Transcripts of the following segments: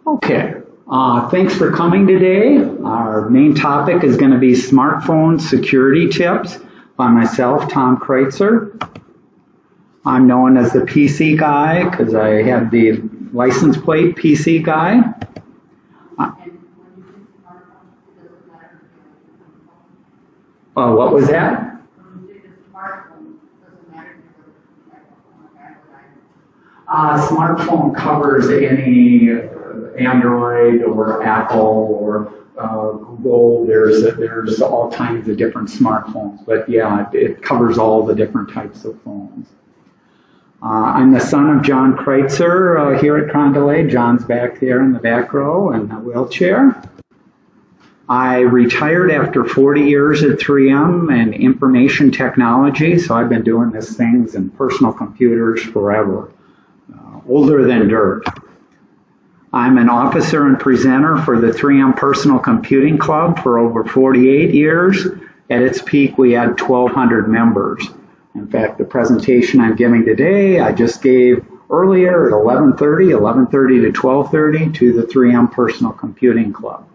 Okay, thanks for coming today. Our main topic is going to be smartphone security tips by myself, Tom Kreuzer. I'm known as the PC guy because I have the license plate PC guy. What was that? Smartphone covers any Android or Apple or Google. There's all kinds of different smartphones, but yeah, it covers all the different types of phones. I'm the son of John Kreuzer here at Carondelet. John's back there in the back row in a wheelchair. I retired after 40 years at 3M in information technology, so I've been doing these things in personal computers forever. Older than dirt. I'm an officer and presenter for the 3M Personal Computing Club for over 48 years. At its peak, we had 1,200 members. In fact, the presentation I'm giving today, I just gave earlier at 11:30 to 12:30 to the 3M Personal Computing Club.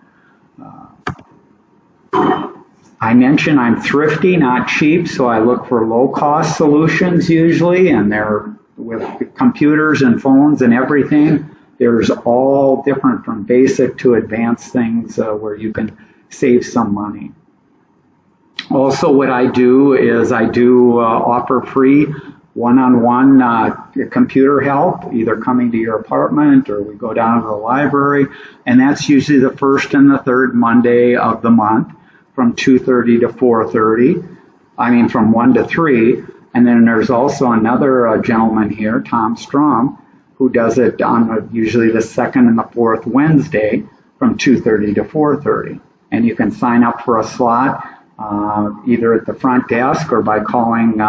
I mentioned I'm thrifty, not cheap, so I look for low-cost solutions usually, and they're with computers and phones and everything. There's all different from basic to advanced things where you can save some money. Also, what I do is I do offer free one-on-one computer help, either coming to your apartment or we go down to the library, and that's usually the first and the third Monday of the month from 2:30 to 4:30. From 1 to 3. And then there's also another gentleman here, Tom Strom, who does it on usually the second and the fourth Wednesday from 2:30 to 4:30. And you can sign up for a slot either at the front desk or by calling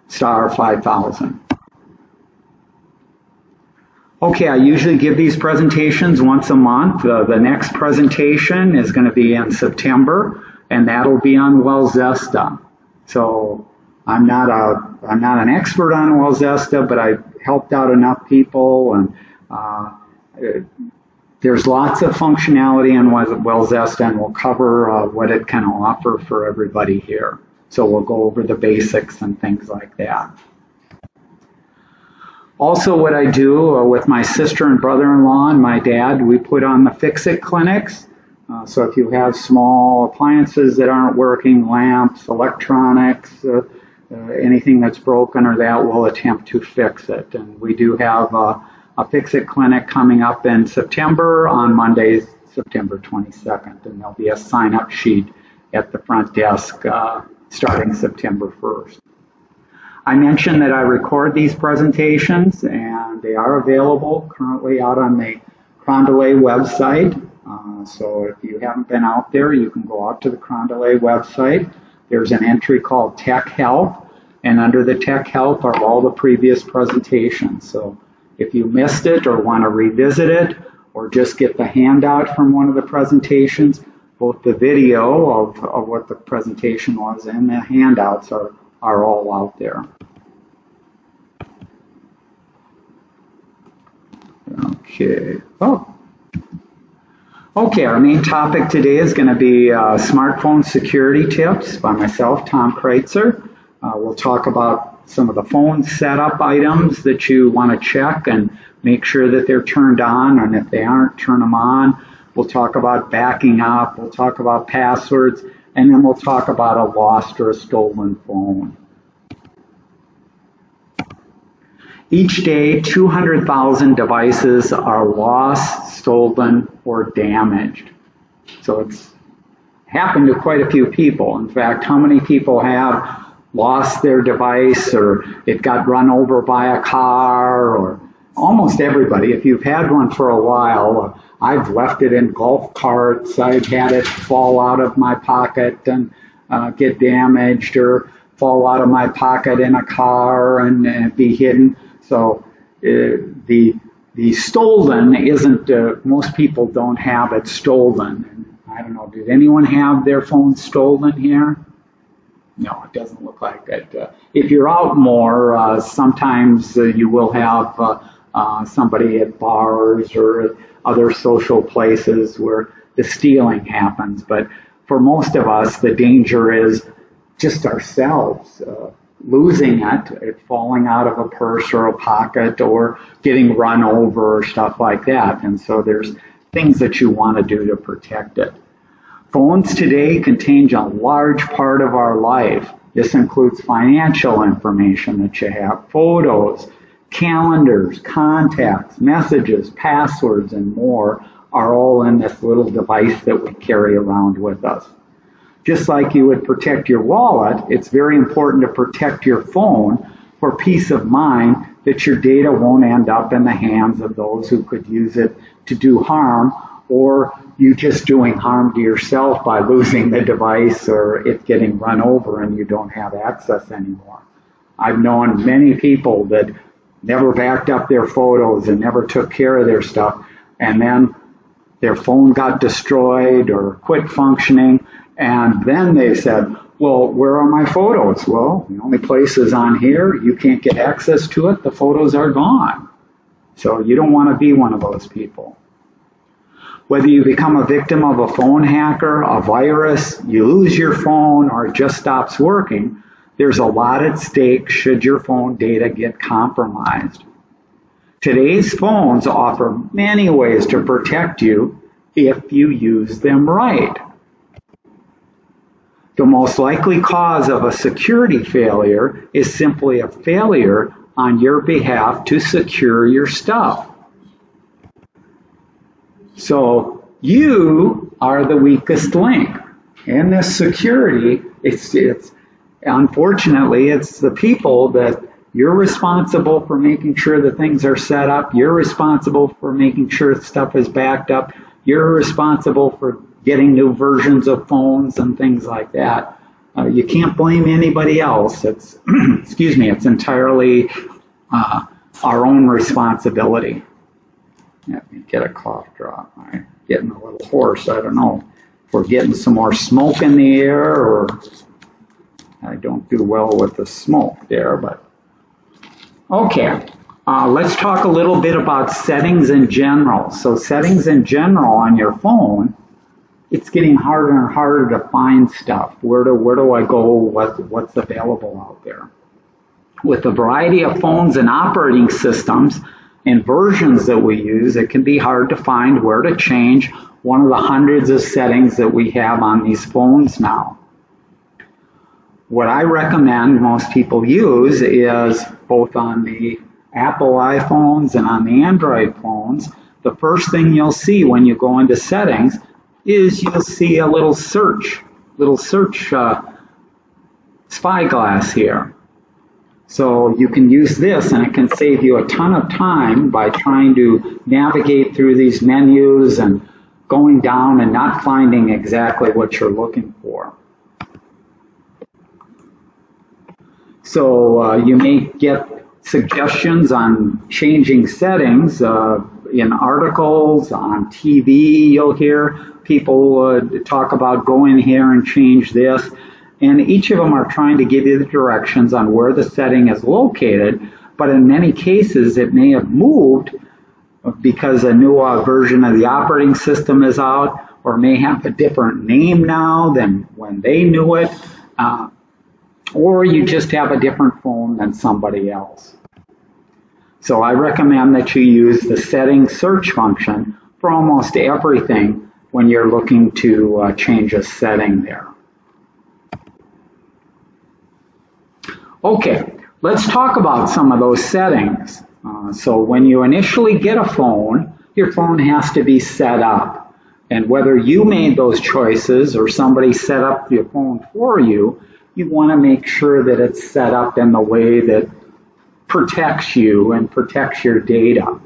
star 5000. Okay, I usually give these presentations once a month. The next presentation is going to be in September, and that'll be on Welzesta. So I'm not an expert on Welzesta, but I've helped out enough people, and there's lots of functionality in Welzesta, and we'll cover what it can offer for everybody here. So we'll go over the basics and things like that. Also, what I do with my sister and brother-in-law and my dad, we put on the Fix-It clinics. So if you have small appliances that aren't working, lamps, electronics, anything that's broken or that, we'll attempt to fix it. And we do have a Fix-It clinic coming up in September on Monday, September 22nd. And there'll be a sign-up sheet at the front desk starting September 1st. I mentioned that I record these presentations, and they are available currently out on the Carondelet website. So if you haven't been out there, you can go out to the Carondelet website. There's an entry called Tech Help, and under the Tech Help are all the previous presentations. So if you missed it or want to revisit it or just get the handout from one of the presentations, both the video of what the presentation was and the handouts are all out there. Okay, our main topic today is going to be smartphone security tips by myself, Tom Kreuzer. We'll talk about some of the phone setup items that you want to check and make sure that they're turned on, and if they aren't, turn them on. We'll talk about backing up, we'll talk about passwords, and then we'll talk about a lost or a stolen phone. Each day, 200,000 devices are lost, stolen, or damaged. So it's happened to quite a few people. In fact, how many people have lost their device, or it got run over by a car, or almost everybody. If you've had one for a while, I've left it in golf carts, I've had it fall out of my pocket and get damaged, or fall out of my pocket in a car and be hidden. So the stolen isn't, most people don't have it stolen. I don't know, did anyone have their phone stolen here? No, it doesn't look like it. If you're out more, sometimes you will have somebody at bars or other social places where the stealing happens. But for most of us, the danger is just ourselves, losing it falling out of a purse or a pocket or getting run over or stuff like that. And so there's things that you want to do to protect it. Phones today contain a large part of our life. This includes financial information that you have, photos, calendars, contacts, messages, passwords, and more are all in this little device that we carry around with us. Just like you would protect your wallet, it's very important to protect your phone for peace of mind that your data won't end up in the hands of those who could use it to do harm, or you just doing harm to yourself by losing the device or it getting run over and you don't have access anymore. I've known many people that never backed up their photos and never took care of their stuff, and then their phone got destroyed or quit functioning, and then they said, well, where are my photos? Well, the only place is on here. You can't get access to it. The photos are gone. So you don't want to be one of those people. Whether you become a victim of a phone hacker, a virus, you lose your phone, or it just stops working, there's a lot at stake should your phone data get compromised. Today's phones offer many ways to protect you if you use them right. The most likely cause of a security failure is simply a failure on your behalf to secure your stuff. So you are the weakest link. In this security, it's unfortunately, it's the people that you're responsible for making sure that things are set up. You're responsible for making sure stuff is backed up. You're responsible for getting new versions of phones and things like that. You can't blame anybody else. It's, excuse me, it's entirely our own responsibility. Let me get a cough drop. I'm getting a little hoarse. I don't know if we're getting some more smoke in the air, or I don't do well with the smoke there, but okay. Let's talk a little bit about settings in general. So settings in general on your phone, it's getting harder and harder to find stuff. Where do I go? What's available out there? With a variety of phones and operating systems and versions that we use, it can be hard to find where to change one of the hundreds of settings that we have on these phones now. What I recommend most people use is both on the Apple iPhones and on the Android phones. The first thing you'll see when you go into settings is you'll see a little search spyglass here. So you can use this, and it can save you a ton of time by trying to navigate through these menus and going down and not finding exactly what you're looking for. So you may get suggestions on changing settings in articles, on TV. You'll hear people talk about go in here and change this. And each of them are trying to give you the directions on where the setting is located. But in many cases, it may have moved because a new version of the operating system is out, or may have a different name now than when they knew it. Or you just have a different phone than somebody else. So I recommend that you use the settings search function for almost everything when you're looking to change a setting there. Okay, let's talk about some of those settings. So when you initially get a phone, your phone has to be set up. And whether you made those choices or somebody set up your phone for you, you want to make sure that it's set up in the way that protects you and protects your data.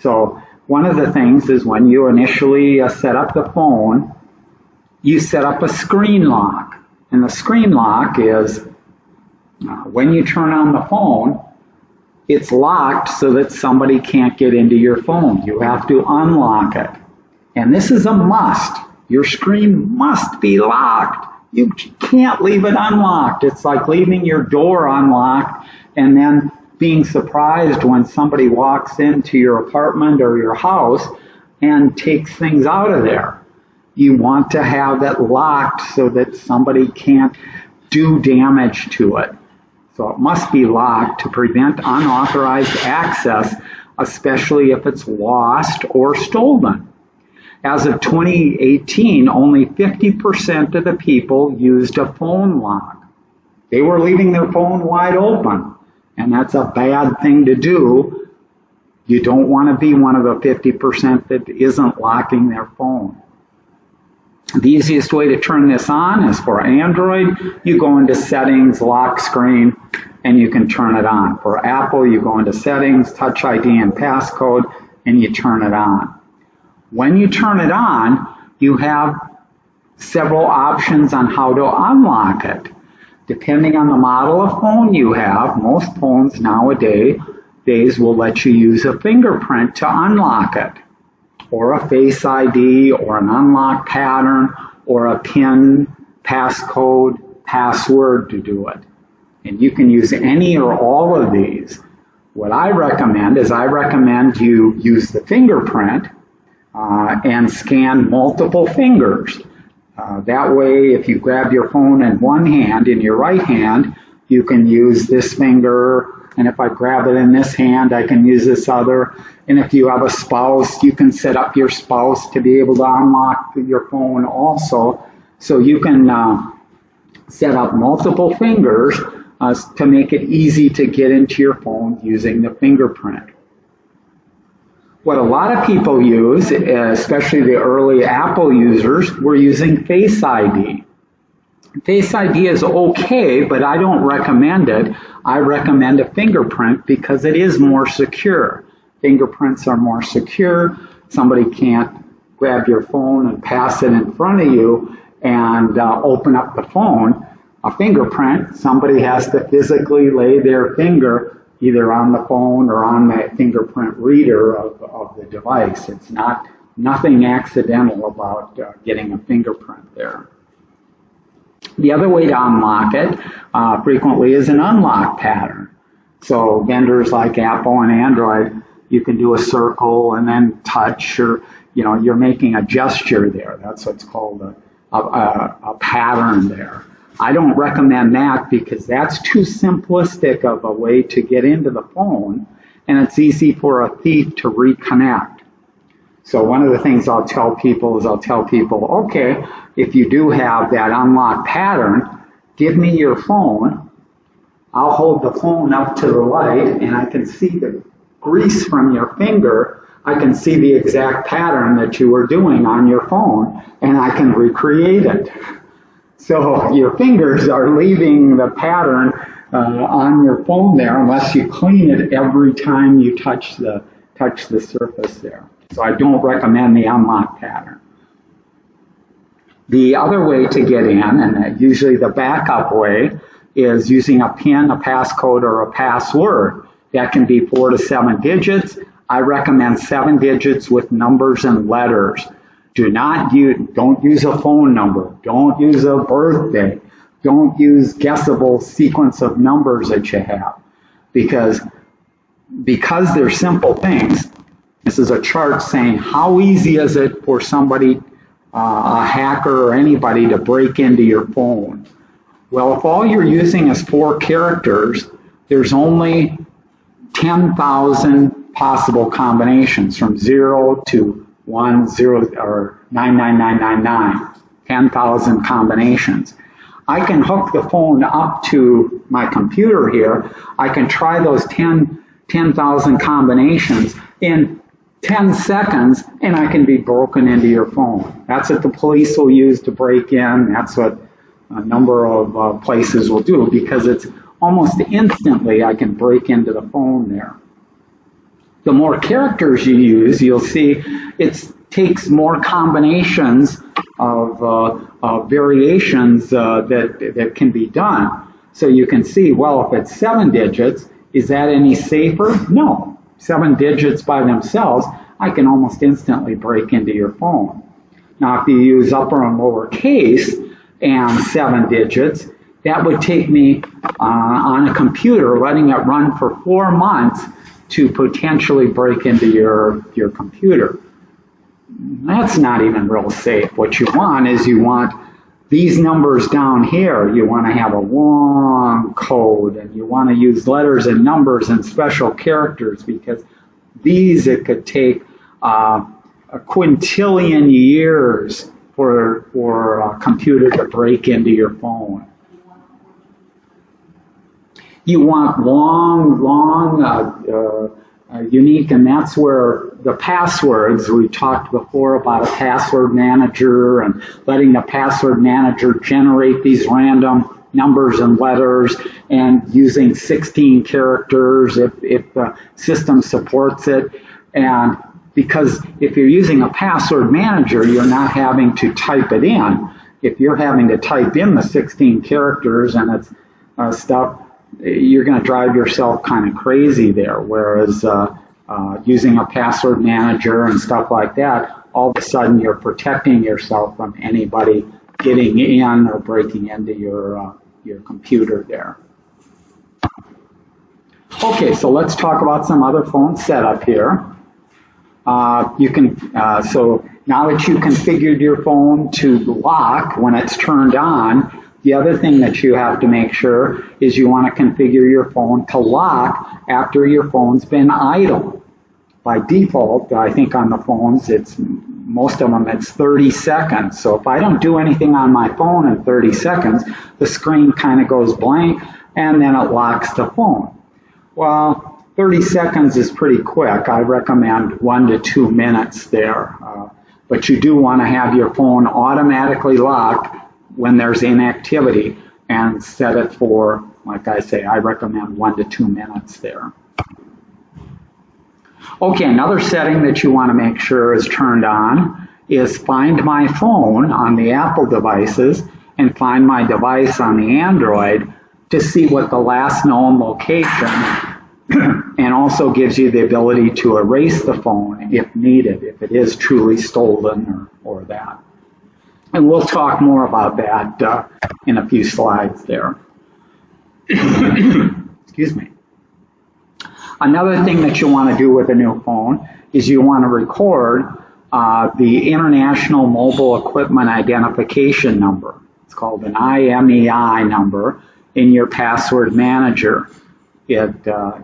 So one of the things is when you initially set up the phone, you set up a screen lock. And the screen lock is when you turn on the phone, it's locked so that somebody can't get into your phone. You have to unlock it. And this is a must. Your screen must be locked. You can't leave it unlocked. It's like leaving your door unlocked and then being surprised when somebody walks into your apartment or your house and takes things out of there. You want to have it locked so that somebody can't do damage to it. So it must be locked to prevent unauthorized access, especially if it's lost or stolen. As of 2018, only 50% of the people used a phone lock. They were leaving their phone wide open, and that's a bad thing to do. You don't want to be one of the 50% that isn't locking their phone. The easiest way to turn this on is for Android. You go into Settings, Lock Screen, and you can turn it on. For Apple, you go into Settings, Touch ID and Passcode, and you turn it on. When you turn it on, you have several options on how to unlock it. Depending on the model of phone you have, most phones nowadays will let you use a fingerprint to unlock it, or a Face ID, or an unlock pattern, or a PIN, passcode, password to do it. And you can use any or all of these. What I recommend is you use the fingerprint and scan multiple fingers. That way, if you grab your phone in one hand, in your right hand, you can use this finger, and if I grab it in this hand, I can use this other. And if you have a spouse, you can set up your spouse to be able to unlock your phone also. So you can set up multiple fingers to make it easy to get into your phone using the fingerprint. What a lot of people use, especially the early Apple users, were using Face ID. Face ID is okay, but I don't recommend it. I recommend a fingerprint because it is more secure. Fingerprints are more secure. Somebody can't grab your phone and pass it in front of you and open up the phone. A fingerprint, somebody has to physically lay their finger either on the phone or on the fingerprint reader of the device. It's nothing accidental about getting a fingerprint there. The other way to unlock it frequently is an unlock pattern. So vendors like Apple and Android, you can do a circle and then touch, or you're making a gesture there. That's what's called a pattern there. I don't recommend that because that's too simplistic of a way to get into the phone, and it's easy for a thief to reconnect. So one of the things I'll tell people is okay, if you do have that unlock pattern, give me your phone. I'll hold the phone up to the light, and I can see the grease from your finger. I can see the exact pattern that you were doing on your phone, and I can recreate it. So your fingers are leaving the pattern on your phone there unless you clean it every time you touch the surface there. So I don't recommend the unlock pattern. The other way to get in, and usually the backup way, is using a PIN, a passcode, or a password. That can be 4 to 7 digits. I recommend 7 digits with numbers and letters. Don't use a phone number. Don't use a birthday. Don't use guessable sequence of numbers that you have. Because they're simple things. This is a chart saying how easy is it for somebody, a hacker or anybody, to break into your phone. Well, if all you're using is 4 characters, there's only 10,000 possible combinations from 0 to 1, 0, or 99999, 10,000 combinations. I can hook the phone up to my computer here. I can try those 10,000 combinations in 10 seconds, and I can be broken into your phone. That's what the police will use to break in. That's what a number of places will do, because it's almost instantly I can break into the phone there. The more characters you use, you'll see it takes more combinations of variations that can be done. So you can see, well, if it's 7 digits, is that any safer? No. 7 digits by themselves, I can almost instantly break into your phone. Now, if you use upper and lower case and 7 digits, That would take me on a computer, letting it run for 4 months to potentially break into your computer. That's not even real safe. What you want is you want these numbers down here. You want to have a long code, and you want to use letters and numbers and special characters, because these, it could take a quintillion years for a computer to break into your phone. You want long, unique, and that's where the passwords, we talked before about a password manager and letting the password manager generate these random numbers and letters, and using 16 characters if the system supports it. And because if you're using a password manager, you're not having to type it in. If you're having to type in the 16 characters and it's stuff, you're going to drive yourself kind of crazy there. Whereas using a password manager and stuff like that, all of a sudden you're protecting yourself from anybody getting in or breaking into your computer there. Okay, so let's talk about some other phone setup here. So now that you configured your phone to lock when it's turned on, the other thing that you have to make sure is you want to configure your phone to lock after your phone's been idle. By default, I think on the phones, most of them, it's 30 seconds. So if I don't do anything on my phone in 30 seconds, the screen kind of goes blank, and then it locks the phone. Well, 30 seconds is pretty quick. I recommend 1 to 2 minutes there. But you do want to have your phone automatically locked when there's inactivity, and set it for, like I say, I recommend 1 to 2 minutes there. Okay, another setting that you want to make sure is turned on is Find My Phone on the Apple devices and Find My Device on the Android to see what the last known location, and also gives you the ability to erase the phone if needed, if it is truly stolen or that. And we'll talk more about that in a few slides there. Excuse me. Another thing that you want to do with a new phone is you want to record the International Mobile Equipment Identification number. It's called an IMEI number in your password manager. It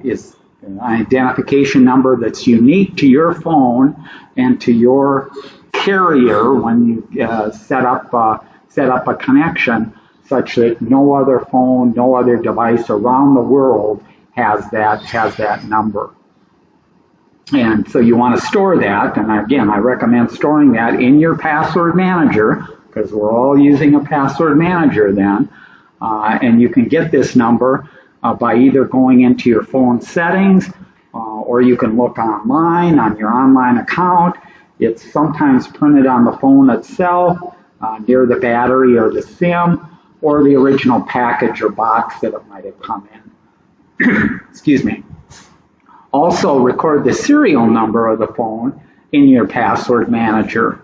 is an identification number that's unique to your phone and to your carrier when you set up a connection, such that no other phone, no other device around the world has that number. And so you want to store that, and again, I recommend storing that in your password manager, because we're all using a password manager then. And you can get this number by either going into your phone settings, or you can look online on your online account. It's sometimes printed on the phone itself, near the battery or the SIM, or the original package or box that it might have come in. Excuse me. Also, record the serial number of the phone in your password manager,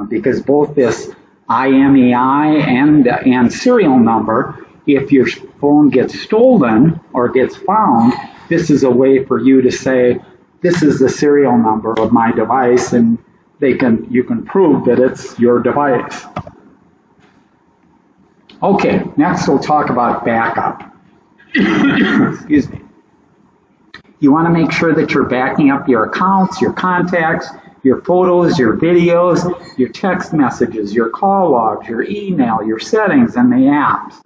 because both this IMEI and serial number, if your phone gets stolen or gets found, this is a way for you to say, this is the serial number of my device, and you can prove that it's your device. Okay, next we'll talk about backup. Excuse me. You want to make sure that you're backing up your accounts, your contacts, your photos, your videos, your text messages, your call logs, your email, your settings, and the apps.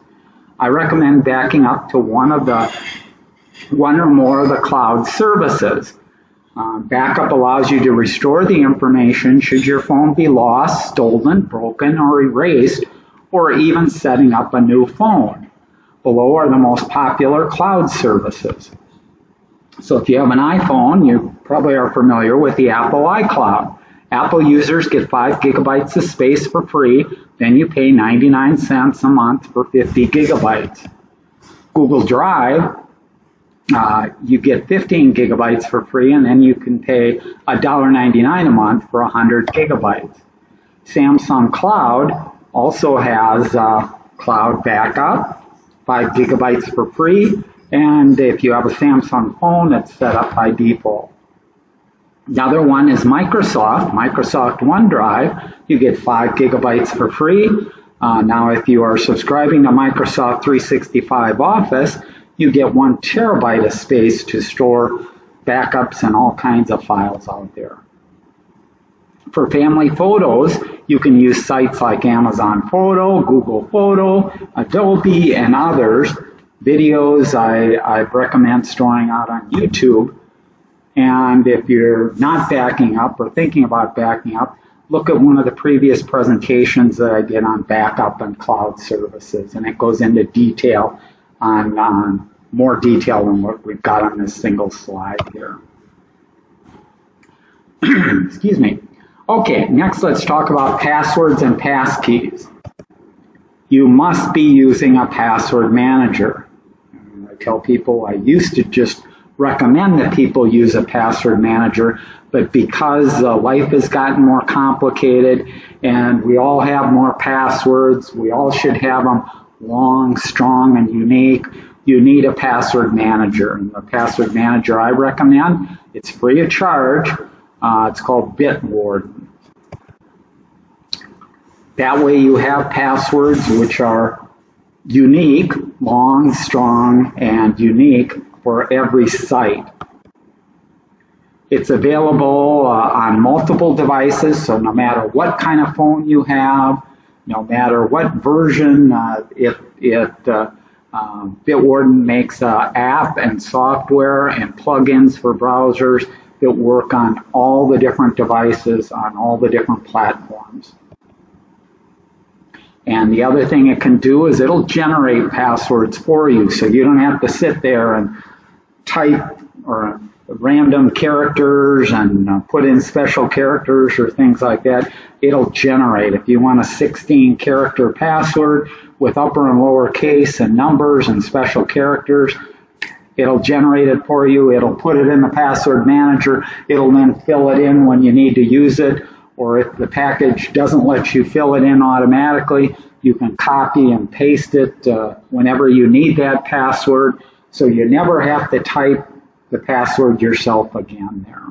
I recommend backing up to one or more of the cloud services. Backup allows you to restore the information should your phone be lost, stolen, broken, or erased, or even setting up a new phone. Below are the most popular cloud services. So if you have an iPhone, you probably are familiar with the Apple iCloud. Apple users get 5 gigabytes of space for free, then you pay 99 cents a month for 50 gigabytes. Google Drive, you get 15 gigabytes for free, and then you can pay $1.99 a month for 100 gigabytes. Samsung Cloud also has cloud backup, 5 gigabytes for free, and if you have a Samsung phone, it's set up by default. The other one is Microsoft OneDrive. You get 5 gigabytes for free. Now, if you are subscribing to Microsoft 365 Office, you get 1 terabyte of space to store backups and all kinds of files out there. For family photos, you can use sites like Amazon Photo, Google Photo, Adobe, and others. Videos I recommend storing out on YouTube. And if you're not backing up or thinking about backing up, look at one of the previous presentations that I did on backup and cloud services, and it goes into detail on more detail than what we've got on this single slide here. Excuse me. Okay, next let's talk about passwords and passkeys. You must be using a password manager. I tell people I used to just recommend that people use a password manager, but because life has gotten more complicated and we all have more passwords, we all should have them long, strong, and unique, you need a password manager. And the password manager I recommend, it's free of charge. It's called Bitwarden. That way you have passwords which are unique, long, strong, and unique for every site. It's available on multiple devices, so no matter what kind of phone you have, no matter what version, Bitwarden makes app and software and plugins for browsers that work on all the different devices, on all the different platforms. And the other thing it can do is it'll generate passwords for you, so you don't have to sit there and type or random characters and put in special characters or things like that. It'll generate. If you want a 16-character password with upper and lower case and numbers and special characters, it'll generate it for you. It'll put it in the password manager. It'll then fill it in when you need to use it. Or if the package doesn't let you fill it in automatically, you can copy and paste it whenever you need that password, so you never have to type the password yourself again there.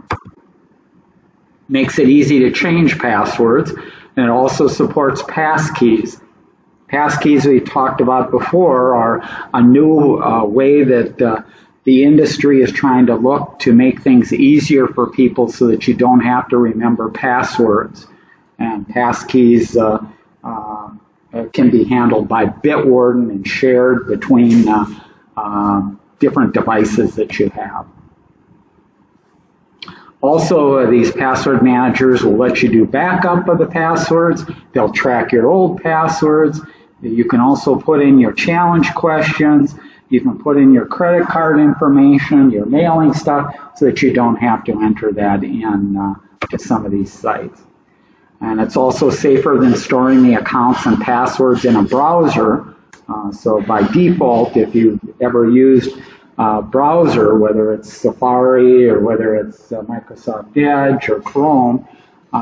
Makes it easy to change passwords, and it also supports passkeys. Passkeys we talked about before are a new way that the industry is trying to look to make things easier for people so that you don't have to remember passwords. And passkeys can be handled by Bitwarden and shared between different devices that you have. Also, these password managers will let you do backup of the passwords. They'll track your old passwords. You can also put in your challenge questions. You can put in your credit card information, your mailing stuff, so that you don't have to enter that in to some of these sites. And it's also safer than storing the accounts and passwords in a browser. So by default, if you've ever used a browser, whether it's Safari or whether it's Microsoft Edge or Chrome,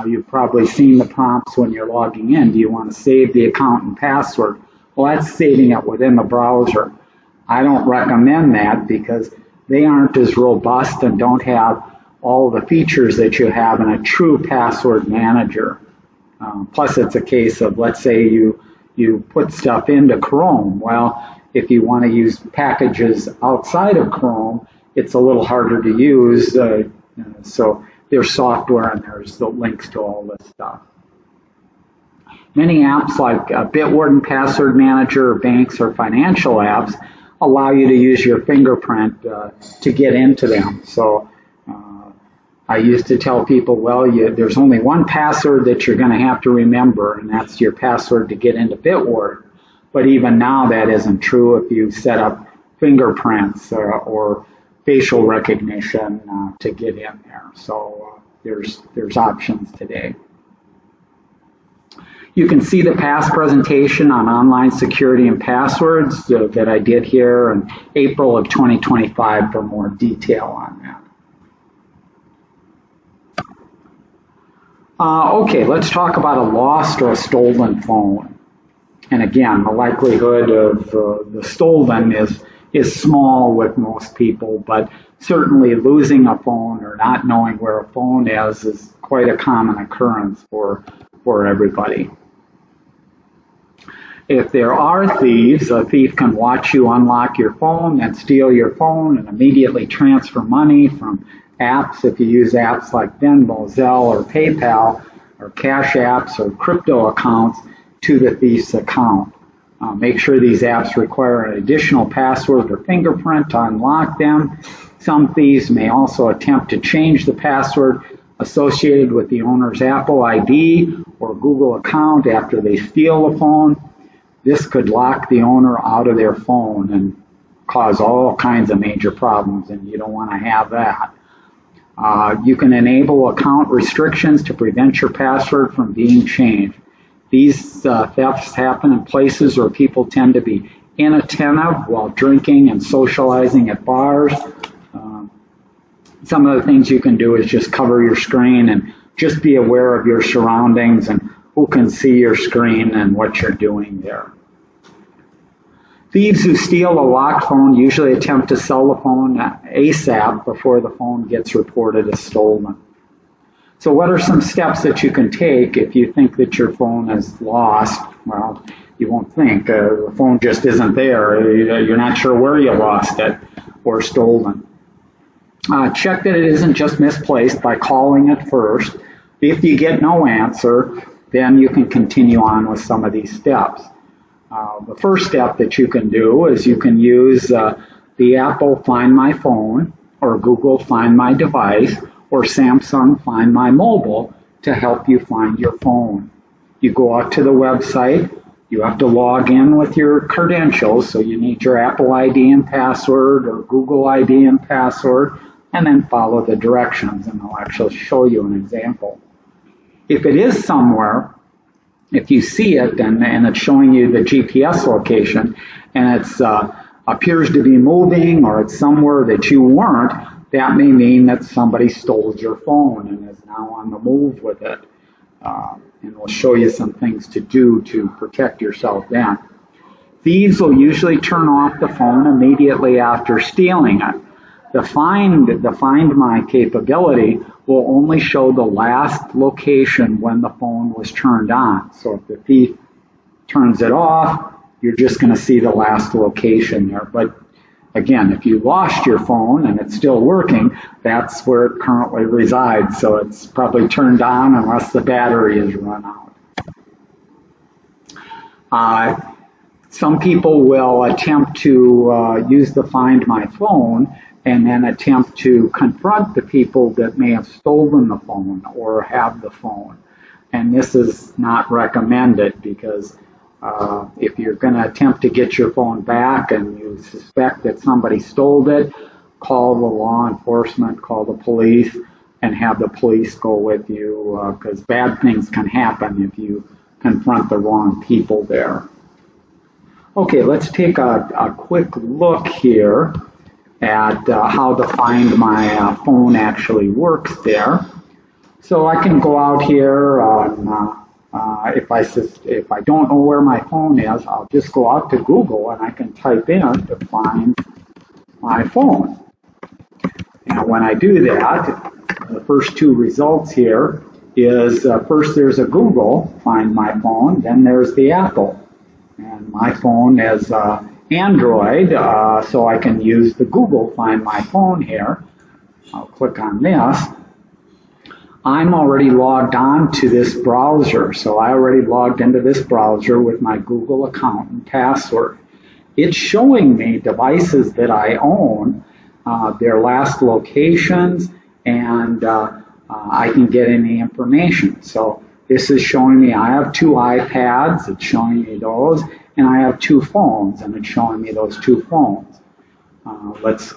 you've probably seen the prompts when you're logging in. Do you want to save the account and password? Well, that's saving it within the browser. I don't recommend that because they aren't as robust and don't have all the features that you have in a true password manager. Plus, it's a case of, let's say you put stuff into Chrome. Well, if you want to use packages outside of Chrome, it's a little harder to use. So there's software and there's the links to all this stuff. Many apps like Bitwarden Password Manager, or banks or financial apps allow you to use your fingerprint to get into them. So I used to tell people, well, there's only one password that you're going to have to remember, and that's your password to get into Bitwarden. But even now that isn't true if you set up fingerprints or facial recognition to get in there. So there's options today. You can see the past presentation on online security and passwords that I did here in April of 2025 for more detail on that. Okay, let's talk about a lost or a stolen phone. And again, the likelihood of the stolen is small with most people, but certainly losing a phone or not knowing where a phone is quite a common occurrence for everybody. If there are thieves, a thief can watch you unlock your phone and steal your phone and immediately transfer money from apps, if you use apps like Venmo, Zelle, or PayPal, or Cash Apps or crypto accounts, to the thief's account. Make sure these apps require an additional password or fingerprint to unlock them. Some thieves may also attempt to change the password associated with the owner's Apple ID or Google account after they steal the phone. This could lock the owner out of their phone and cause all kinds of major problems, and you don't want to have that. You can enable account restrictions to prevent your password from being changed. These thefts happen in places where people tend to be inattentive while drinking and socializing at bars. Some of the things you can do is just cover your screen and just be aware of your surroundings and who can see your screen and what you're doing there. Thieves who steal a locked phone usually attempt to sell the phone ASAP before the phone gets reported as stolen. So what are some steps that you can take if you think that your phone is lost? Well, you won't think. The phone just isn't there. You're not sure where you lost it or stolen. Check that it isn't just misplaced by calling it first. If you get no answer, then you can continue on with some of these steps. The first step that you can do is you can use the Apple Find My Phone or Google Find My Device or Samsung Find My Mobile to help you find your phone. You go out to the website, you have to log in with your credentials, so you need your Apple ID and password or Google ID and password, and then follow the directions, and I'll actually show you an example. If it is somewhere, if you see it and it's showing you the GPS location and it appears to be moving or it's somewhere that you weren't, that may mean that somebody stole your phone and is now on the move with it. And we'll show you some things to do to protect yourself then. Thieves will usually turn off the phone immediately after stealing it. The Find My capability will only show the last location when the phone was turned on. So if the thief turns it off, you're just going to see the last location there. But again, if you lost your phone and it's still working, that's where it currently resides. So it's probably turned on unless the battery is run out. Some people will attempt to use the Find My Phone and then attempt to confront the people that may have stolen the phone or have the phone. And this is not recommended because if you're going to attempt to get your phone back and you suspect that somebody stole it, call the law enforcement, call the police, and have the police go with you because bad things can happen if you confront the wrong people there. Okay, let's take a quick look here at how the Find My Phone actually works there. So I can go out here on, if I don't know where my phone is, I'll just go out to Google and I can type in to find my phone. And when I do that, the first two results here is first there's a Google Find My Phone, then there's the Apple. And my phone is Android, so I can use the Google Find My Phone here. I'll click on this. I'm already logged on to this browser, so I already logged into this browser with my Google account and password. It's showing me devices that I own, their last locations, and I can get any information. So this is showing me I have 2 iPads, it's showing me those, and I have 2 phones, and it's showing me those 2 phones. Let's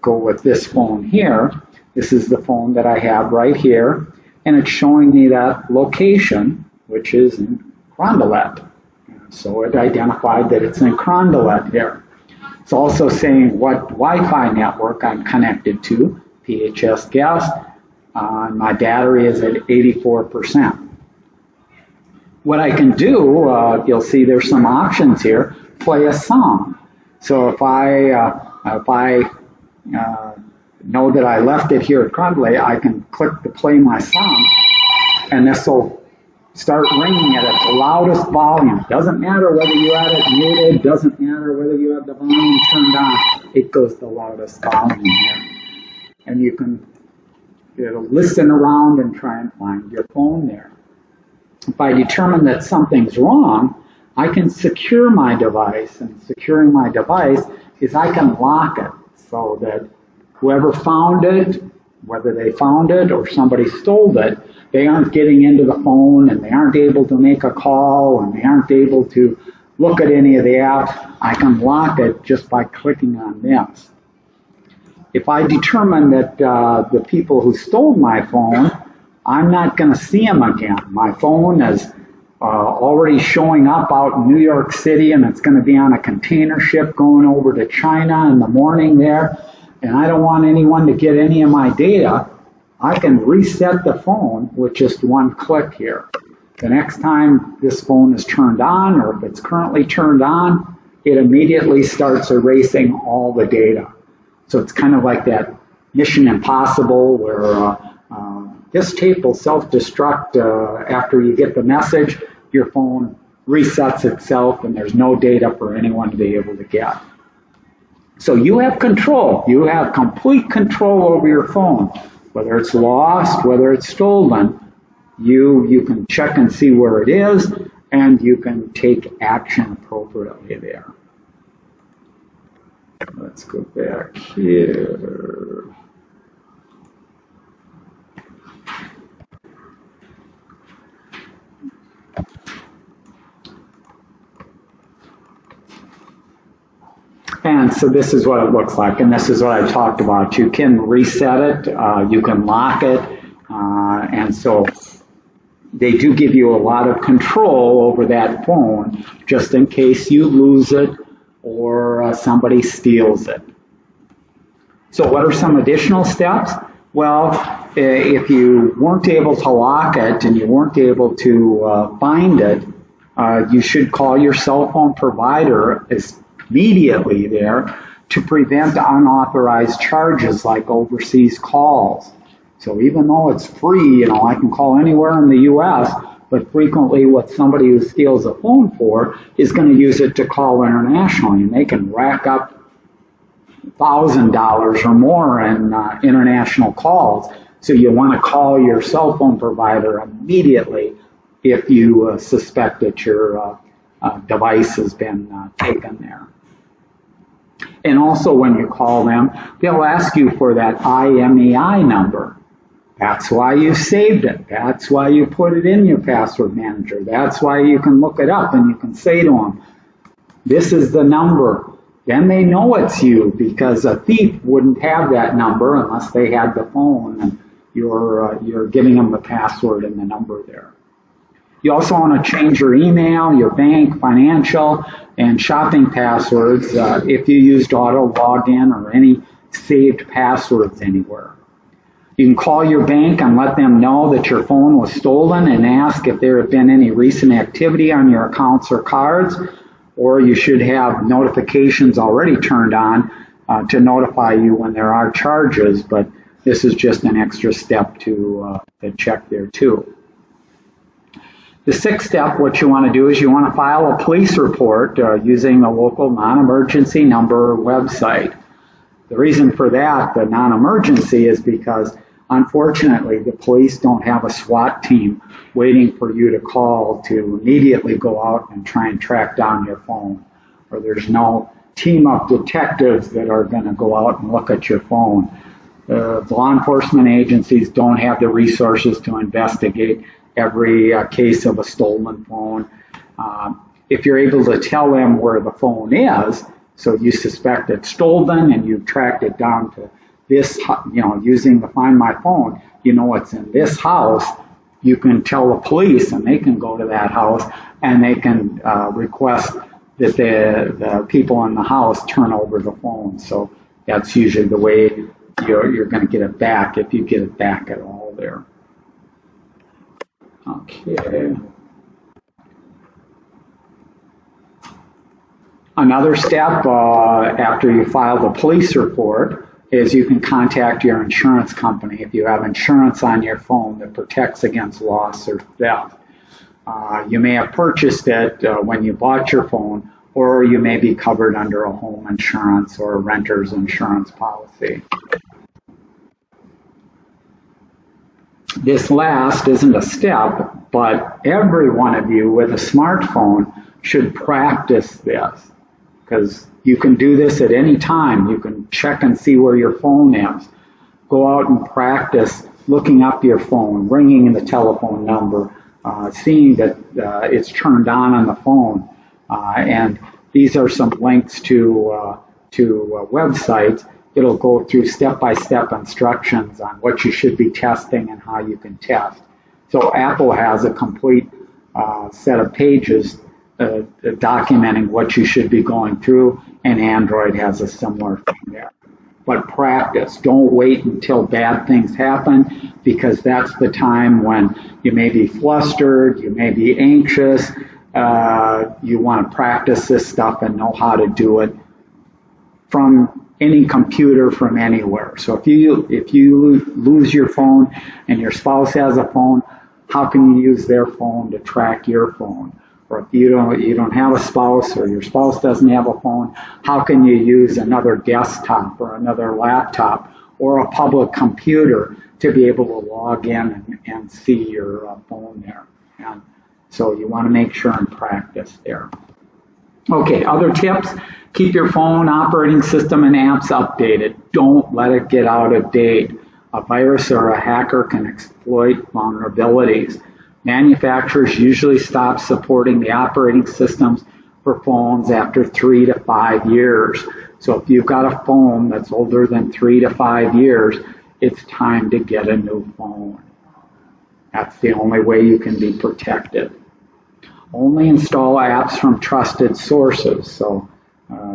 go with this phone here. This is the phone that I have right here, and it's showing me that location, which is in Carondelet. So it identified that it's in Carondelet here. It's also saying what Wi-Fi network I'm connected to, PHS guest. My battery is at 84%. What I can do, you'll see there's some options here. Play a song. So if I know that I left it here at Carondelet, I can click to play my song, and this will start ringing at its loudest volume. Doesn't matter whether you had it muted, doesn't matter whether you have the volume turned on, it goes the loudest volume here. And you can listen around and try and find your phone there. If I determine that something's wrong, I can secure my device, and securing my device is I can lock it so that whoever found it, whether they found it or somebody stole it, they aren't getting into the phone and they aren't able to make a call and they aren't able to look at any of the apps. I can lock it just by clicking on this. If I determine that the people who stole my phone, I'm not going to see them again. My phone is already showing up out in New York City, and it's going to be on a container ship going over to China in the morning there, and I don't want anyone to get any of my data. I can reset the phone with just one click here. The next time this phone is turned on, or if it's currently turned on, it immediately starts erasing all the data. So it's kind of like that Mission Impossible where this tape will self-destruct after you get the message. Your phone resets itself and there's no data for anyone to be able to get. So you have control. You have complete control over your phone. Whether it's lost, whether it's stolen, you can check and see where it is, and you can take action appropriately there. Let's go back here. And so this is what it looks like, and this is what I talked about. You can reset it, you can lock it, and so they do give you a lot of control over that phone just in case you lose it or somebody steals it. So what are some additional steps? Well, if you weren't able to lock it and you weren't able to find it, you should call your cell phone provider immediately there to prevent unauthorized charges like overseas calls. So even though it's free, I can call anywhere in the U.S., but frequently what somebody who steals a phone for is going to use it to call internationally, and they can rack up $1,000 or more in international calls. So you want to call your cell phone provider immediately if you suspect that your device has been taken there. And also when you call them, they'll ask you for that IMEI number. That's why you saved it. That's why you put it in your password manager. That's why you can look it up and you can say to them, this is the number. Then they know it's you, because a thief wouldn't have that number unless they had the phone and you're giving them the password and the number there. You also want to change your email, your bank, financial, and shopping passwords if you used auto login or any saved passwords anywhere. You can call your bank and let them know that your phone was stolen and ask if there have been any recent activity on your accounts or cards, or you should have notifications already turned on to notify you when there are charges, but this is just an extra step to check there too. The sixth step, what you want to do is you want to file a police report using a local non-emergency number website. The reason for that, the non-emergency, is because unfortunately the police don't have a SWAT team waiting for you to call to immediately go out and try and track down your phone. Or there's no team of detectives that are going to go out and look at your phone. Law enforcement agencies don't have the resources to investigate every case of a stolen phone. If you're able to tell them where the phone is, so you suspect it's stolen and you've tracked it down to this, using the Find My Phone, it's in this house, you can tell the police and they can go to that house and they can request that the people in the house turn over the phone. So that's usually the way you're going to get it back, if you get it back at all there. Okay. Another step after you file the police report is you can contact your insurance company if you have insurance on your phone that protects against loss or theft. You may have purchased it when you bought your phone, or you may be covered under a home insurance or a renter's insurance policy. This last isn't a step, but every one of you with a smartphone should practice this, because you can do this at any time. You can check and see where your phone is. Go out and practice looking up your phone, ringing the telephone number, seeing that it's turned on the phone. And these are some links to websites. It'll go through step-by-step instructions on what you should be testing and how you can test. So Apple has a complete set of pages documenting what you should be going through, and Android has a similar thing there. But practice. Don't wait until bad things happen, because that's the time when you may be flustered, you may be anxious. You want to practice this stuff and know how to do it from any computer, from anywhere. So if you lose your phone and your spouse has a phone, how can you use their phone to track your phone? Or if you don't have a spouse, or your spouse doesn't have a phone, how can you use another desktop or another laptop or a public computer to be able to log in and see your phone there? And so you want to make sure and practice there. Okay, other tips. Keep your phone operating system and apps updated. Don't let it get out of date. A virus or a hacker can exploit vulnerabilities. Manufacturers usually stop supporting the operating systems for phones after 3 to 5 years. So if you've got a phone that's older than 3 to 5 years, it's time to get a new phone. That's the only way you can be protected. Only install apps from trusted sources. So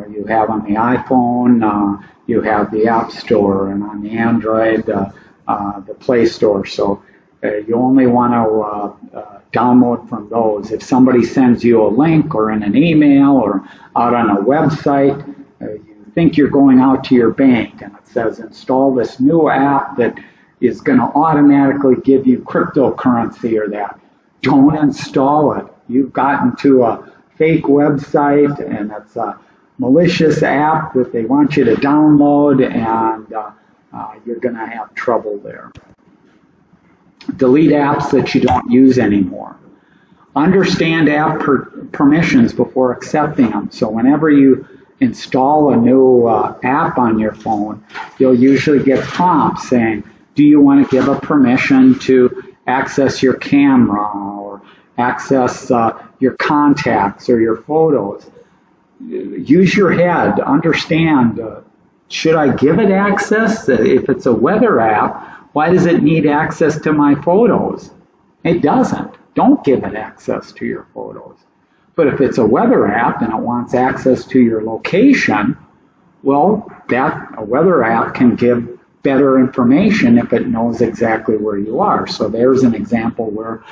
you have on the iPhone, you have the App Store, and on the Android, the Play Store. So you only want to download from those. If somebody sends you a link or in an email or out on a website, you think you're going out to your bank and it says install this new app that is going to automatically give you cryptocurrency or that. Don't install it. You've gotten to a fake website and it's a malicious app that they want you to download, and you're going to have trouble there. Delete apps that you don't use anymore. Understand app permissions before accepting them. So whenever you install a new app on your phone, you'll usually get prompts saying, do you want to give a permission to access your camera or access your contacts or your photos? Use your head. Understand, should I give it access? If it's a weather app, why does it need access to my photos? It doesn't. Don't give it access to your photos. But if it's a weather app and it wants access to your location, well, a weather app can give better information if it knows exactly where you are. So there's an example where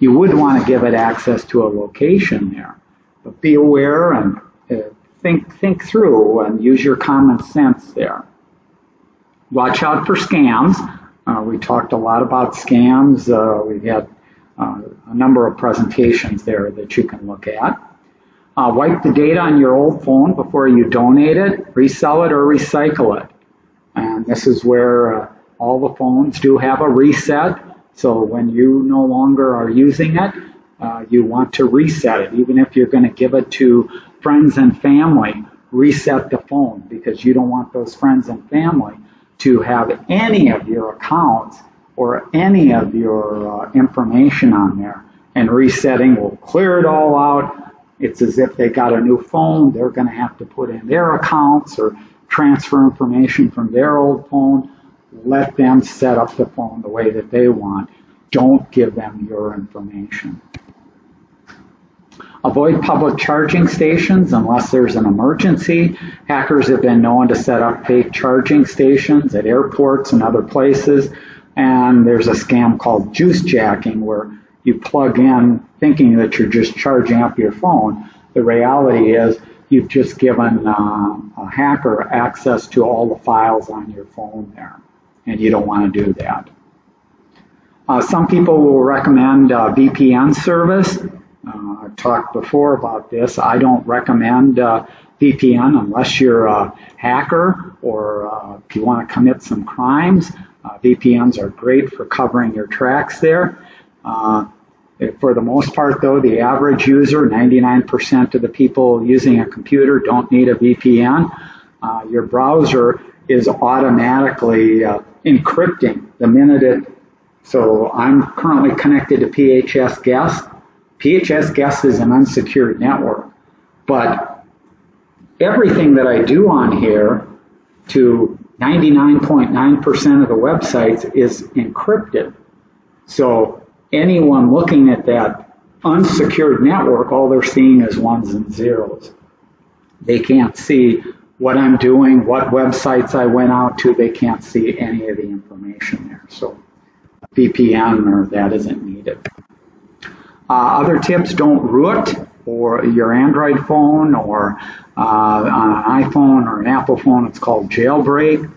you would want to give it access to a location there. But be aware and think through and use your common sense there. Watch out for scams. We talked a lot about scams. We've had a number of presentations there that you can look at. Wipe the data on your old phone before you donate it, resell it, or recycle it. And this is where all the phones do have a reset. So when you no longer are using it, you want to reset it. Even if you're going to give it to friends and family, reset the phone, because you don't want those friends and family to have any of your accounts or any of your information on there. And resetting will clear it all out. It's as if they got a new phone. They're going to have to put in their accounts or transfer information from their old phone. Let them set up the phone the way that they want. Don't give them your information. Avoid public charging stations unless there's an emergency. Hackers have been known to set up fake charging stations at airports and other places. And there's a scam called juice jacking, where you plug in thinking that you're just charging up your phone. The reality is you've just given a hacker access to all the files on your phone there, and you don't want to do that. Some people will recommend a VPN service. I've talked before about this. I don't recommend VPN unless you're a hacker or if you want to commit some crimes. VPNs are great for covering your tracks there. For the most part, though, the average user, 99% of the people using a computer don't need a VPN. Your browser is automatically encrypting the minute it. So I'm currently connected to PHS Guest. PHS Guest is an unsecured network, but everything that I do on here to 99.9% of the websites is encrypted. So anyone looking at that unsecured network, all they're seeing is ones and zeros. They can't see what I'm doing, what websites I went out to. They can't see any of the information there. So VPN or that isn't needed. Other tips, don't root or your Android phone or on an iPhone or an Apple phone. It's called jailbreak.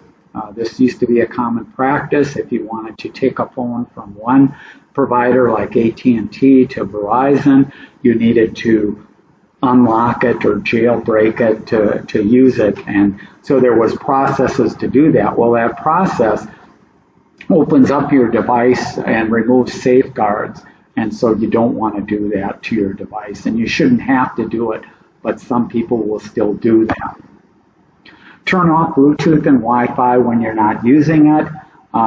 This used to be a common practice. If you wanted to take a phone from one provider like AT&T to Verizon, you needed to unlock it or jailbreak it to use it. And so there was processes to do that. Well, that process opens up your device and removes safeguards. And so you don't want to do that to your device. And you shouldn't have to do it, but some people will still do that. Turn off Bluetooth and Wi-Fi when you're not using it.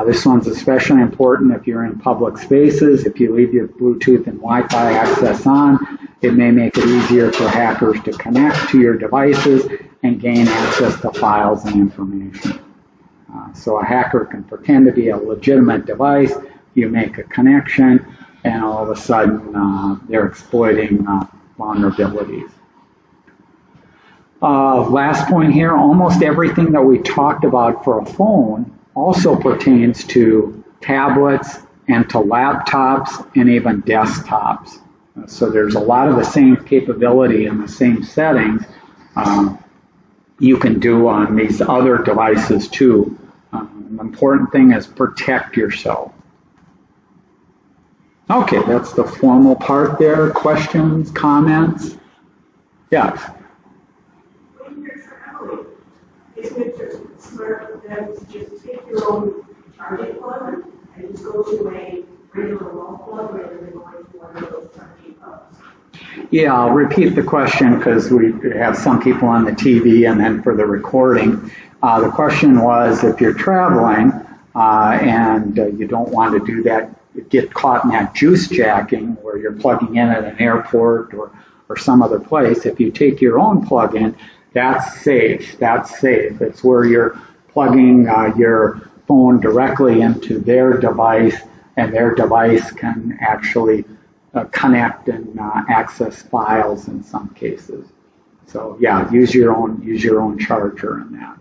This one's especially important if you're in public spaces. If you leave your Bluetooth and Wi-Fi access on, it may make it easier for hackers to connect to your devices and gain access to files and information. So a hacker can pretend to be a legitimate device. You make a connection, and all of a sudden they're exploiting vulnerabilities. Last point here, almost everything that we talked about for a phone also pertains to tablets and to laptops and even desktops. So there's a lot of the same capability and the same settings you can do on these other devices too. The important thing is protect yourself. Okay, that's the formal part there. Questions, comments? Yes. When you're traveling, isn't it just smart to just take your own charging plug and just go to a regular wall plug rather than going to one of those charging plugs? Yeah, I'll repeat the question because we have some people on the TV and then for the recording. The question was, if you're traveling and you don't want to do that, get caught in that juice jacking where you're plugging in at an airport or some other place, if you take your own plug-in, that's safe. That's safe. It's where you're plugging your phone directly into their device, and their device can actually connect and access files in some cases. So yeah, use your own charger in that.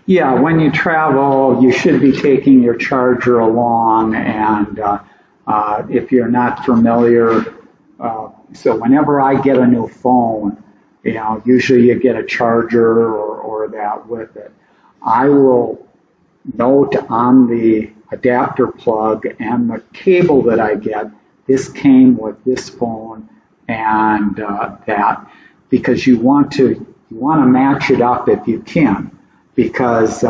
Yeah, when you travel, you should be taking your charger along, and if you're not familiar, so whenever I get a new phone, usually you get a charger or that with it. I will note on the adapter plug and the cable that I get, this came with this phone and that, because you want to match it up if you can, because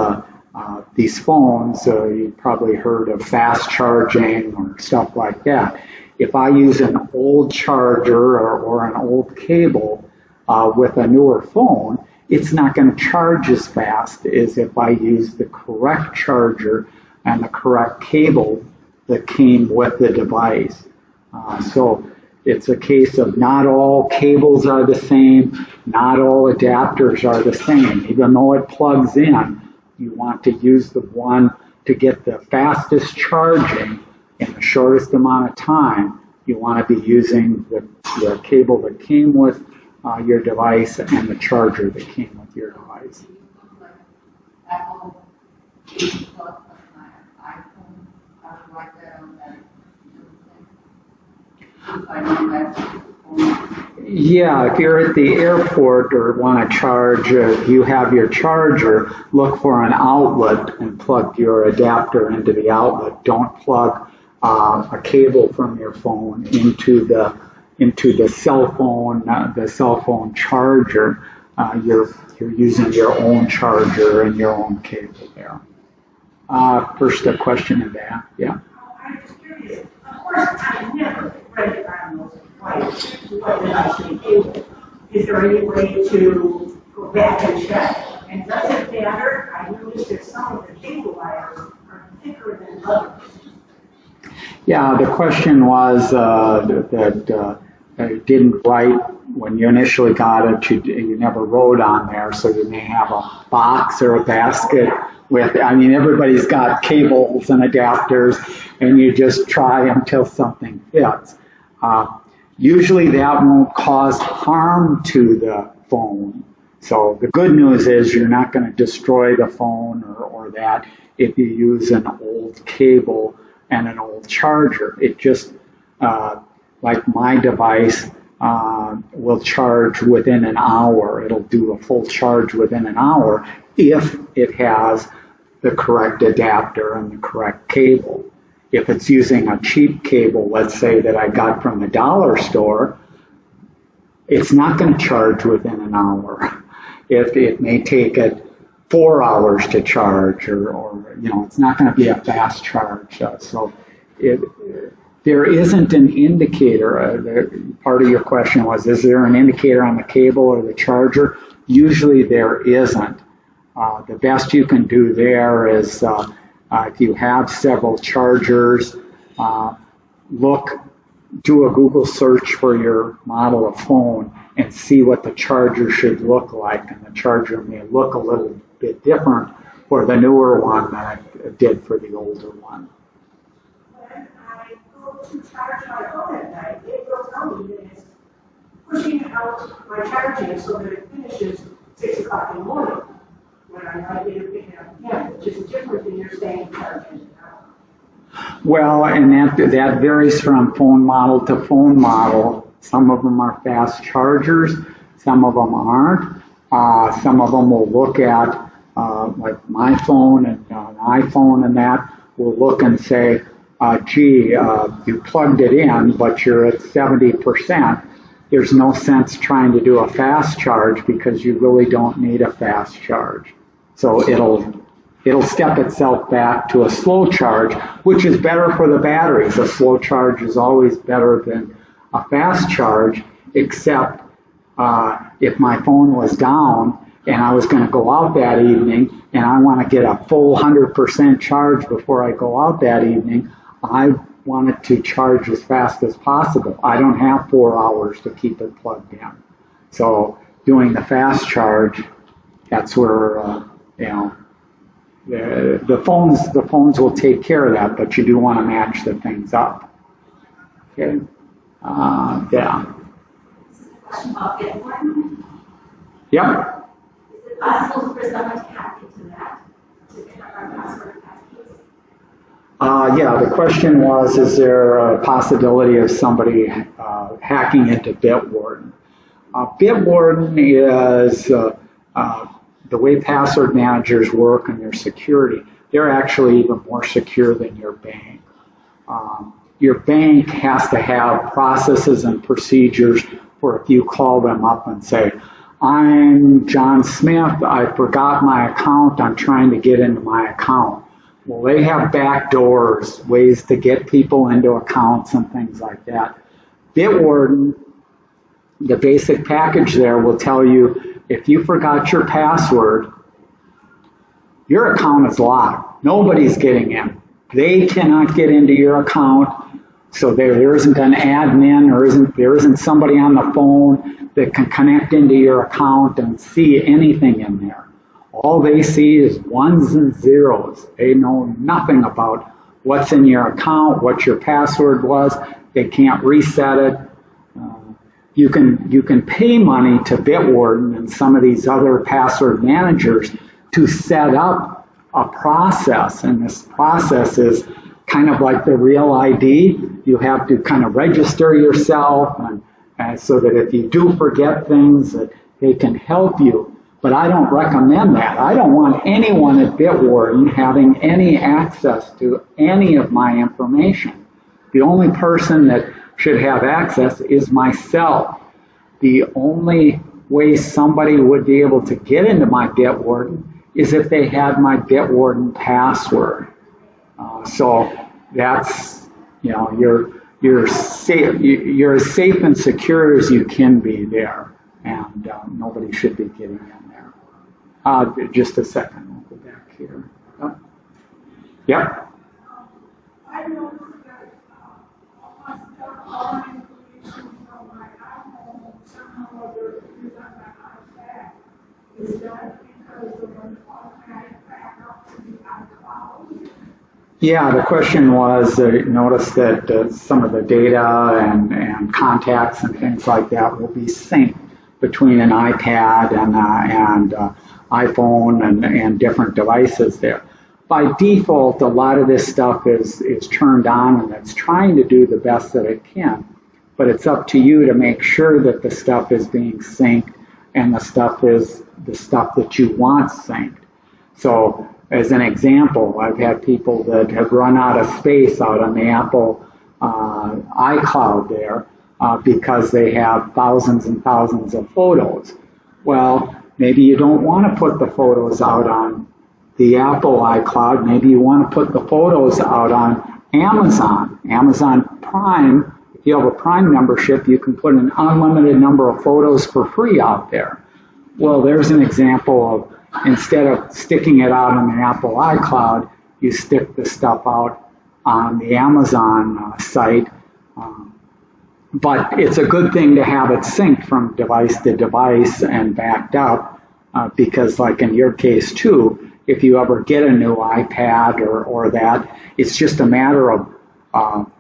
these phones, you've probably heard of fast charging or stuff like that. If I use an old charger or an old cable with a newer phone, it's not going to charge as fast as if I use the correct charger and the correct cable that came with the device. So it's a case of not all cables are the same, not all adapters are the same. Even though it plugs in, you want to use the one to get the fastest charging in the shortest amount of time. You want to be using the cable that came with your device and the charger that came with your device. Yeah, if you're at the airport or want to charge, you have your charger, look for an outlet and plug your adapter into the outlet. Don't plug a cable from your phone into the cell phone charger. You're using your own charger and your own cable there. First, a question in that, yeah. I'm just curious. Of course, I never read on those flights what did I say cable. Is there any way to go back and check? And does it matter? I noticed that some of the cable wires are thicker than others. Yeah, the question was that it didn't write when you initially got it. You never wrote on there, so you may have a box or a basket with. I mean, everybody's got cables and adapters, and you just try until something fits. Usually, that won't cause harm to the phone. So the good news is you're not going to destroy the phone or that if you use an old cable and an old charger. It just, like my device, will charge within an hour. It'll do a full charge within an hour if it has the correct adapter and the correct cable. If it's using a cheap cable, let's say that I got from the dollar store, it's not going to charge within an hour. It may take it 4 hours to charge, or it's not going to be a fast charge. There isn't an indicator. Part of your question was, is there an indicator on the cable or the charger? Usually there isn't. The best you can do there is, if you have several chargers, do a Google search for your model of phone and see what the charger should look like. And the charger may look a little bit different for the newer one than it did for the older one. When I go to charge my phone at night, it will tell me that it's pushing out my charging so that it finishes 6 o'clock in the morning. When I might be picking up again, which is different than you're saying charging. Well, and that varies from phone model to phone model. Some of them are fast chargers, some of them aren't. Some of them will look at, like my phone and an iPhone and that, will look and say, you plugged it in, but you're at 70%. There's no sense trying to do a fast charge because you really don't need a fast charge. So it'll step itself back to a slow charge, which is better for the batteries. A slow charge is always better than a fast charge, except if my phone was down and I was going to go out that evening and I want to get a full 100% charge before I go out that evening, I want it to charge as fast as possible. I don't have 4 hours to keep it plugged in. So doing the fast charge, that's where, the phones will take care of that, but you do want to match the things up. Okay. Yeah. Question about Bitcoin. Yep. Is it possible for someone to hack into that to pick up our password and passkeys? Yeah, the question was, is there a possibility of somebody hacking into Bitwarden? Bitwarden is the way password managers work and their security. They're actually even more secure than your bank. Your bank has to have processes and procedures for if you call them up and say, I'm John Smith, I forgot my account, I'm trying to get into my account. Well, they have back doors, ways to get people into accounts and things like that. Bitwarden, the basic package there will tell you if you forgot your password, your account is locked. Nobody's getting in. They cannot get into your account, so there isn't an admin or there isn't somebody on the phone that can connect into your account and see anything in there. All they see is ones and zeros. They know nothing about what's in your account, what your password was. They can't reset it. You can pay money to Bitwarden and some of these other password managers to set up a process, and this process is kind of like the Real ID. you have to kind of register yourself, and so that if you do forget things, that they can help you. But I don't recommend that. I don't want anyone at Bitwarden having any access to any of my information. The only person that should have access is myself. The only way somebody would be able to get into my Bitwarden is if they had my Bitwarden password. So that's, you're safe. You're as safe and secure as you can be there, and nobody should be getting in there. Just a second, we'll go back here. Yep. I noticed that I got all my information from my iPhone somehow or other is on my iPad. Is that because of an automatic backup to the iCloud? Yeah, the question was, notice that some of the data and contacts and things like that will be synced between an iPad and iPhone and different devices there. By default, a lot of this stuff is turned on, and it's trying to do the best that it can. But it's up to you to make sure that the stuff is being synced and the stuff is the stuff that you want synced. So, as an example, I've had people that have run out of space out on the Apple iCloud there because they have thousands and thousands of photos. Well, maybe you don't want to put the photos out on the Apple iCloud. Maybe you want to put the photos out on Amazon. Amazon Prime, if you have a Prime membership, you can put an unlimited number of photos for free out there. Well, there's an example of, instead of sticking it out on the Apple iCloud, you stick the stuff out on the Amazon site. But it's a good thing to have it synced from device to device and backed up because, like in your case too, if you ever get a new iPad or that, it's just a matter of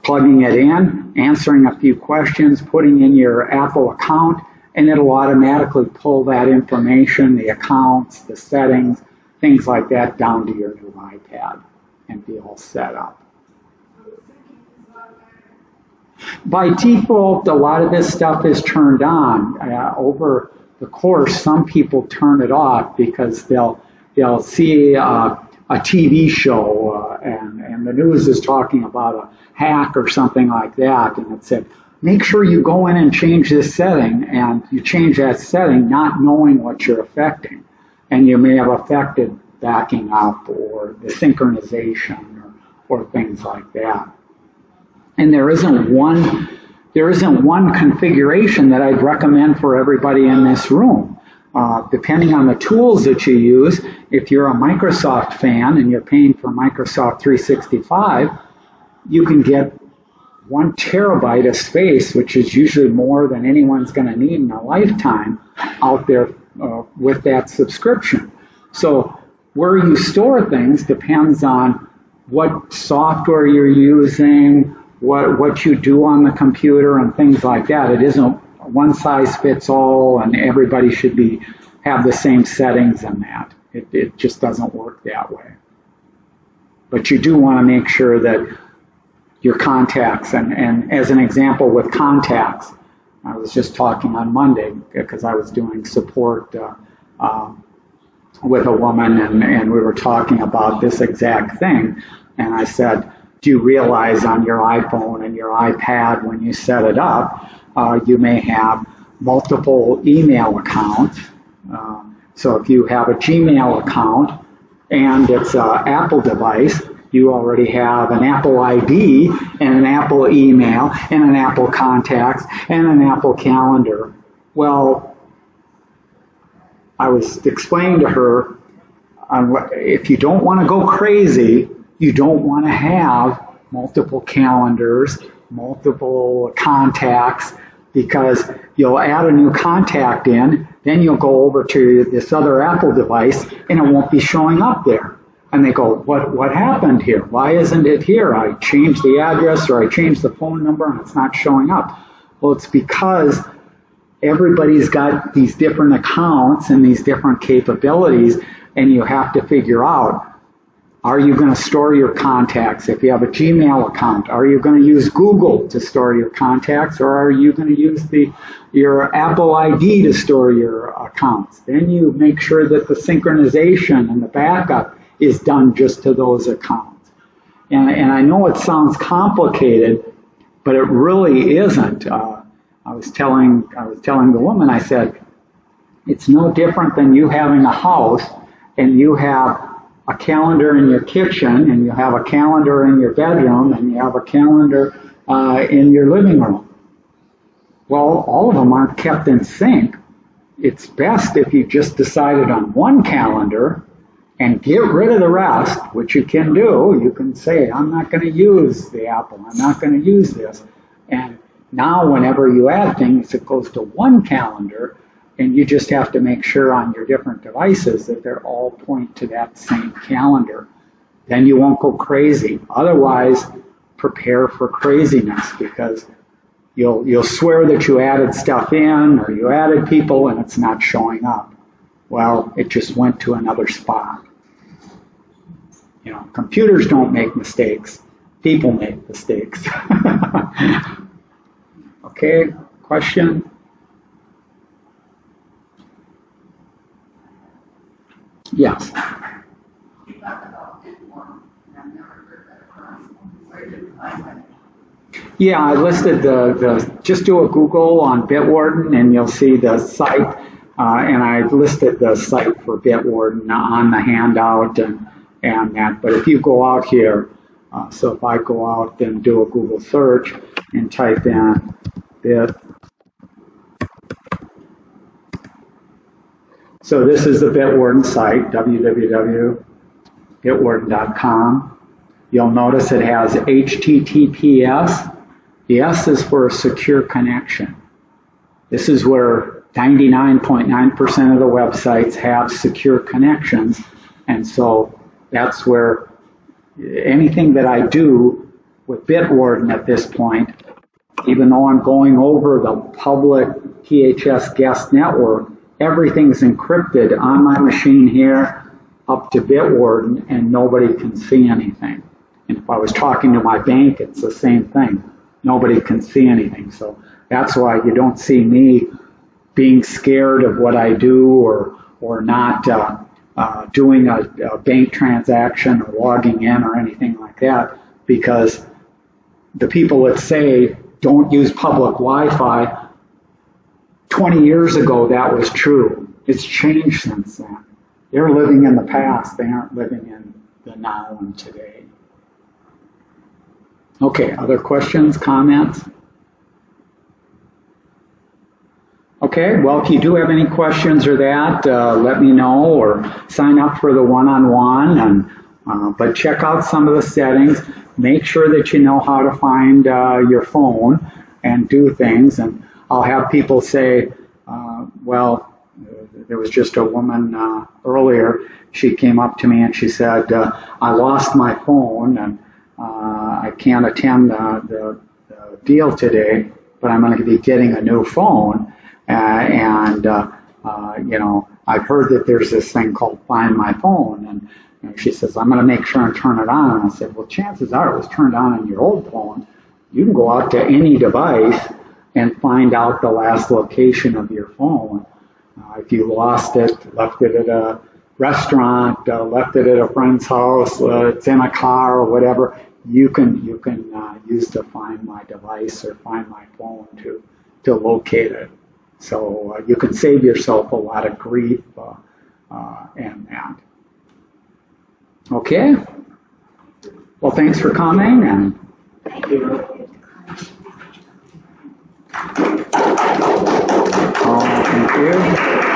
plugging it in, answering a few questions, putting in your Apple account, and it'll automatically pull that information, the accounts, the settings, things like that down to your new iPad and be all set up. By default, a lot of this stuff is turned on. Over the course, some people turn it off because they'll see a TV show and the news is talking about a hack or something like that, and it said, make sure you go in and change this setting, and you change that setting not knowing what you're affecting. And you may have affected backing up or the synchronization or things like that. And there isn't one configuration that I'd recommend for everybody in this room. Depending on the tools that you use, if you're a Microsoft fan and you're paying for Microsoft 365, you can get 1 terabyte of space, which is usually more than anyone's going to need in a lifetime out there with that subscription. So where you store things depends on what software you're using, what you do on the computer and things like that. It isn't one size fits all and everybody should have the same settings in that. It just doesn't work that way. But you do want to make sure that your contacts, and as an example with contacts, I was just talking on Monday because I was doing support with a woman and we were talking about this exact thing. And I said, do you realize on your iPhone and your iPad when you set it up, you may have multiple email accounts. So if you have a Gmail account and it's an Apple device, you already have an Apple ID and an Apple email and an Apple contacts and an Apple calendar. Well, I was explaining to her, if you don't want to go crazy, you don't want to have multiple calendars, multiple contacts, because you'll add a new contact in, then you'll go over to this other Apple device and it won't be showing up there. And they go, what happened here? Why isn't it here? I changed the address or I changed the phone number and it's not showing up. Well, it's because everybody's got these different accounts and these different capabilities, and you have to figure out, Are you going to store your contacts? If you have a Gmail account, are you going to use Google to store your contacts, or are you going to use your Apple ID to store your accounts? Then you make sure that the synchronization and the backup is done just to those accounts. And I know it sounds complicated, but it really isn't. I was telling the woman, I said, it's no different than you having a house and you have a calendar in your kitchen, and you have a calendar in your bedroom, and you have a calendar in your living room. Well, all of them aren't kept in sync. It's best if you just decided on one calendar and get rid of the rest, which you can do. You can say, I'm not going to use the Apple. I'm not going to use this. And now whenever you add things, it goes to one calendar, and you just have to make sure on your different devices that they're all point to that same calendar. Then you won't go crazy. Otherwise, prepare for craziness, because you'll swear that you added stuff in or you added people and it's not showing up. Well, it just went to another spot. You know, computers don't make mistakes. People make mistakes. Okay, question? Yes. You talked about Bitwarden, and I've never heard that across. Where did you find that? Yeah, I listed just do a Google on Bitwarden and you'll see the site, and I listed the site for Bitwarden on the handout and that. But if you go out here, so if I go out and do a Google search and type in Bit. So this is the Bitwarden site, www.bitwarden.com. You'll notice it has HTTPS. The S is for a secure connection. This is where 99.9% of the websites have secure connections. And so that's where anything that I do with Bitwarden at this point, even though I'm going over the public THS guest network, everything's encrypted on my machine here up to Bitwarden, and nobody can see anything. And if I was talking to my bank, it's the same thing. Nobody can see anything. So that's why you don't see me being scared of what I do or not doing a bank transaction or logging in or anything like that, because the people that say don't use public Wi-Fi, 20 years ago that was true. It's changed since then. They're living in the past. They aren't living in the now and today. Okay, other questions, comments? Okay, well, if you do have any questions or that, let me know, or sign up for the one-on-one. But check out some of the settings. Make sure that you know how to find your phone and do things. And I'll have people say, well, there was just a woman earlier. She came up to me and she said, I lost my phone and I can't attend the deal today, but I'm going to be getting a new phone. You know, I've heard that there's this thing called Find My Phone. And she says, I'm going to make sure and turn it on. And I said, well, chances are it was turned on your old phone. You can go out to any device and find out the last location of your phone. If you lost it, left it at a restaurant, left it at a friend's house, it's in a car or whatever, you can use the Find My Device or Find My Phone to locate it. So you can save yourself a lot of grief and that. Okay. Well, thanks for coming. And Thank you. thank you.